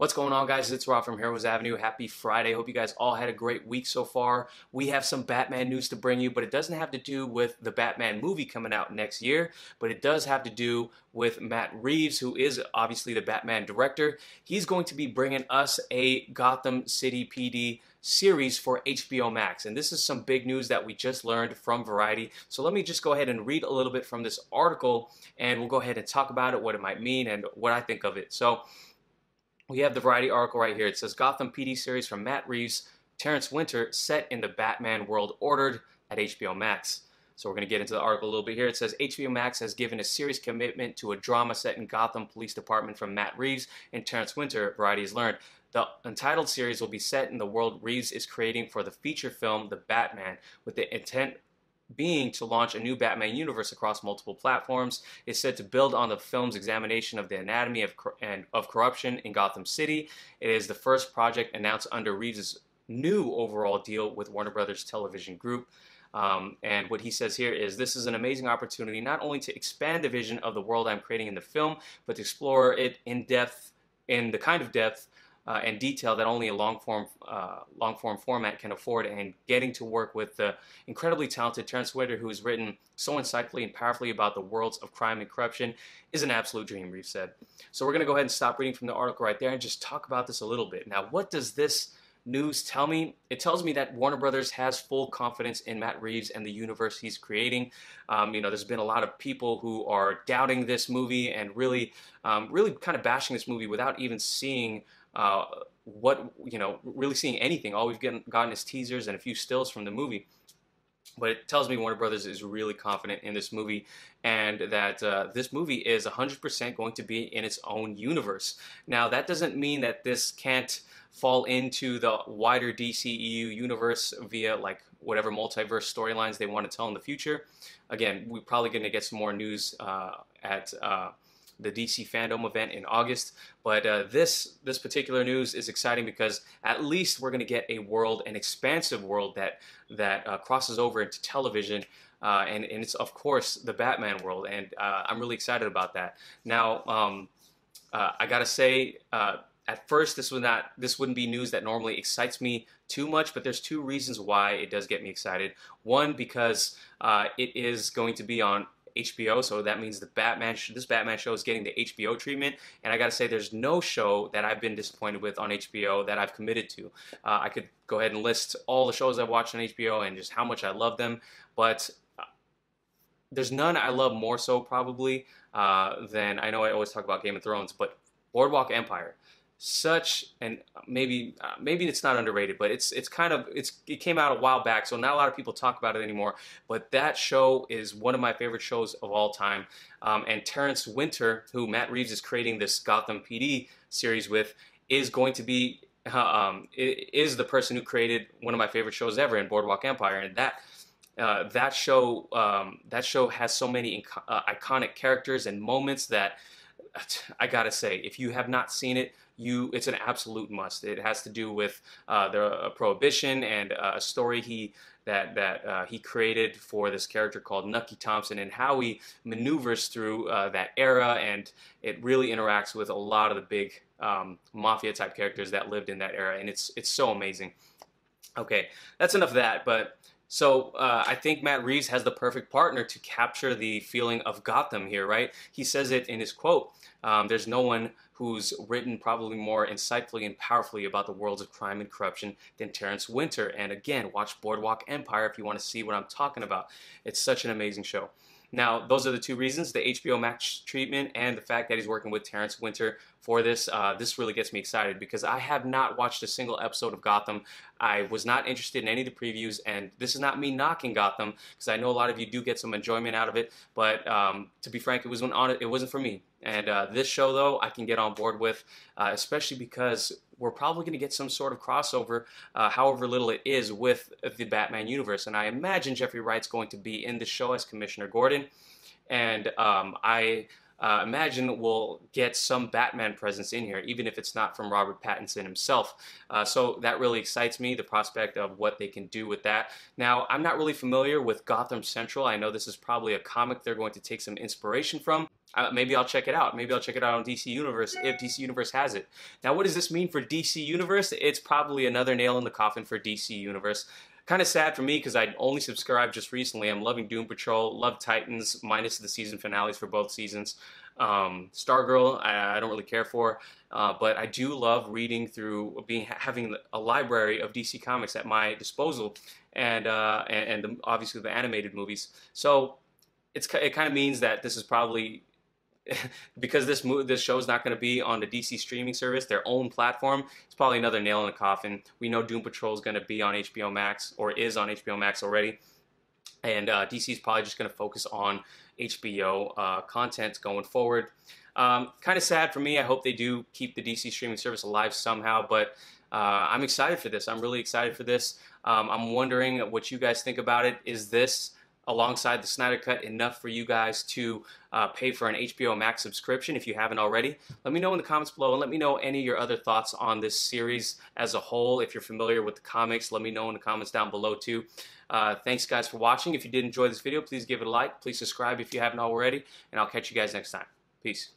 What's going on, guys? It's Rob from Heroes Avenue. Happy Friday. Hope you guys all had a great week so far. We have some Batman news to bring you, but it doesn't have to do with the Batman movie coming out next year, but it does have to do with Matt Reeves, who is obviously the Batman director. He's going to be bringing us a Gotham City PD series for HBO Max. And this is some big news that we just learned from Variety. So let me just go ahead and read a little bit from this article, and we'll go ahead and talk about it, what it might mean, and what I think of it. So we have the Variety article right here. It says Gotham PD series from Matt Reeves, Terrence Winter, set in the Batman world ordered at HBO Max. So we're going to get into the article a little bit here. It says HBO Max has given a serious commitment to a drama set in Gotham Police Department from Matt Reeves and Terrence Winter, Variety has learned. The entitled series will be set in the world Reeves is creating for the feature film The Batman, with the intent being to launch a new Batman universe across multiple platforms. It's said to build on the film's examination of the anatomy of corruption in Gotham City. It is the first project announced under Reeves' new overall deal with Warner Brothers Television Group. And what he says here is, this is an amazing opportunity not only to expand the vision of the world I'm creating in the film, but to explore it in depth, in the kind of depth and detail that only a long-form format can afford, and getting to work with the incredibly talented Terrence Winter, who has written so insightfully and powerfully about the worlds of crime and corruption, is an absolute dream, Reeves said. So we're going to go ahead and stop reading from the article right there and just talk about this a little bit. Now, what does this news tell me? It tells me that Warner Brothers has full confidence in Matt Reeves and the universe he's creating. There's been a lot of people who are doubting this movie and really kind of bashing this movie without even seeing really seeing anything. All we've gotten is teasers and a few stills from the movie. But it tells me Warner Brothers is really confident in this movie, and that this movie is 100% going to be in its own universe. Now, that doesn't mean that this can't fall into the wider DCEU universe via like whatever multiverse storylines they want to tell in the future. Again, we're probably going to get some more news at the DC Fandom event in August, but this particular news is exciting because at least we're going to get a world, an expansive world that crosses over into television, and it's of course the Batman world, and I'm really excited about that. Now, I gotta say, at first this wouldn't be news that normally excites me too much, but there's two reasons why it does get me excited. One, because it is going to be on HBO, so that means this Batman show is getting the HBO treatment, and I gotta say, there's no show that I've been disappointed with on HBO that I've committed to. I could go ahead and list all the shows I've watched on HBO and just how much I love them, but there's none I love more so probably than, I know I always talk about Game of Thrones, but Boardwalk Empire. Such, and maybe it's not underrated, but it came out a while back, so not a lot of people talk about it anymore. But that show is one of my favorite shows of all time. And Terrence Winter, who Matt Reeves is creating this Gotham PD series with, is going to be is the person who created one of my favorite shows ever in Boardwalk Empire, and that show has so many iconic characters and moments that I gotta say, if you have not seen it, it's an absolute must. It has to do with the Prohibition and a story he created for this character called Nucky Thompson, and how he maneuvers through that era, and it really interacts with a lot of the big mafia type characters that lived in that era, and it's so amazing. Okay, that's enough of that, but so I think Matt Reeves has the perfect partner to capture the feeling of Gotham here, right? He says it in his quote, there's no one who's written probably more insightfully and powerfully about the worlds of crime and corruption than Terrence Winter. And again, watch Boardwalk Empire if you want to see what I'm talking about. It's such an amazing show. Now, those are the two reasons, the HBO Max treatment and the fact that he's working with Terrence Winter for this. This really gets me excited because I have not watched a single episode of Gotham. I was not interested in any of the previews, and this is not me knocking Gotham, because I know a lot of you do get some enjoyment out of it, but to be frank, it wasn't for me. And this show, though, I can get on board with, especially because we're probably going to get some sort of crossover, however little it is, with the Batman universe. And I imagine Jeffrey Wright's going to be in the show as Commissioner Gordon. And imagine we'll get some Batman presence in here, even if it's not from Robert Pattinson himself. So that really excites me, the prospect of what they can do with that. Now, I'm not really familiar with Gotham Central. I know this is probably a comic they're going to take some inspiration from. Maybe I'll check it out. Maybe I'll check it out on DC Universe if DC Universe has it. Now, what does this mean for DC Universe? It's probably another nail in the coffin for DC Universe. Kind of sad for me because I only subscribed just recently. I'm loving Doom Patrol, love Titans, minus the season finales for both seasons. Stargirl, I don't really care for, but I do love reading through, having a library of DC Comics at my disposal, and obviously the animated movies. So it kind of means that this is probably because this show is not going to be on the DC streaming service, their own platform. It's probably another nail in the coffin. We know Doom Patrol is going to be on HBO Max, or is on HBO Max already, and DC is probably just going to focus on HBO content going forward. Kind of sad for me. I hope they do keep the DC streaming service alive somehow, but I'm excited for this. I'm really excited for this. I'm wondering what you guys think about it. Is this, alongside the Snyder Cut, enough for you guys to pay for an HBO Max subscription if you haven't already? Let me know in the comments below, and let me know any of your other thoughts on this series as a whole. If you're familiar with the comics, let me know in the comments down below too. Thanks guys for watching. If you did enjoy this video, please give it a like. Please subscribe if you haven't already, and I'll catch you guys next time. Peace.